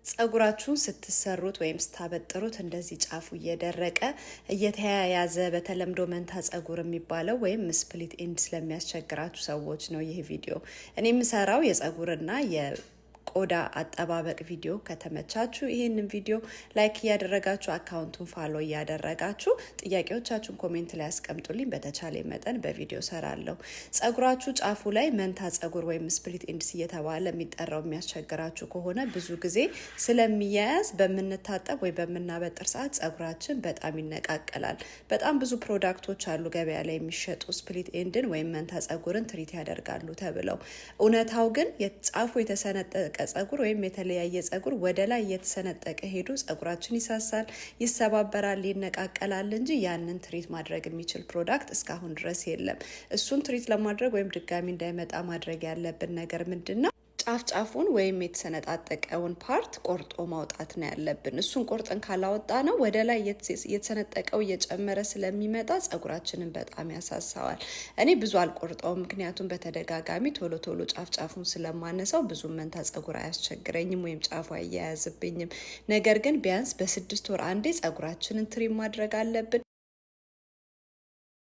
ጸጉራችሁን ስትሰሩት ወይም ስታበጥሩት እንደዚህ ጫፉ እየደረቀ እየተያያዘ በተለምዶ መንታ ጸጉር የሚባለው ወይም ስፕሊት ኤንድ ስለሚያስቸግራችሁ ሰዎች ነው ይህ ቪዲዮ። እኔ የምሰራው የጸጉርና ቆዳ አጠባበቅ ቪዲዮ ከተመቻችሁ ይሄንን ቪዲዮ ላይክ እያደረጋችሁ አካውንቱን ፎሎ እያደረጋችሁ ጥያቄዎቻችሁን ኮሜንት ላይ አስቀምጡልኝ። በተቻለ መጠን በቪዲዮ ሰራለሁ። ጸጉራችሁ ጫፉ ላይ መንታ ጸጉር ወይም ስፕሊት ኤንድስ እየተባለ የሚጠራው የሚያስቸግራችሁ ከሆነ ብዙ ጊዜ ስለሚያያዝ በምንታጠብ ወይ በምናበጥር ሰዓት ጸጉራችን በጣም ይነቃቀላል። በጣም ብዙ ፕሮዳክቶች አሉ ገበያ ላይ የሚሸጡ ስፕሊት ኤንድን ወይም መንታ ጸጉርን ትሪት ያደርጋሉ ተብለው። እውነታው ግን የጫፉ የተሰነጠቀ ጸጉር ወይም የተለያየ ጸጉር ወደ ላይ እየተሰነጠቀ ሄዶ ጸጉራችን ይሳሳል፣ ይሰባበራል፣ ይነቃቀላል እንጂ ያንን ትሪት ማድረግ የሚችል ፕሮዳክት እስካሁን ድረስ የለም። እሱን ትሪት ለማድረግ ወይም ድጋሚ እንዳይመጣ ማድረግ ያለብን ነገር ምንድነው? ጫፉን ወይም የተሰነጣጠቀውን ፓርት ቆርጦ ማውጣት ነው ያለብን። እሱን ቆርጠን ካላወጣ ነው ወደ ላይ የተሰነጠቀው እየጨመረ ስለሚመጣ ጸጉራችንን በጣም ያሳሳዋል። እኔ ብዙ አልቆርጠውም፣ ምክንያቱም በተደጋጋሚ ቶሎ ጫፉን ስለማነሳው ብዙ መንታ ጸጉር አያስቸግረኝም ወይም ጫፉ አያያዝብኝም። ነገር ግን ቢያንስ በ6 ወር አንዴ ጸጉራችንን ትሪም ማድረግ አለብን።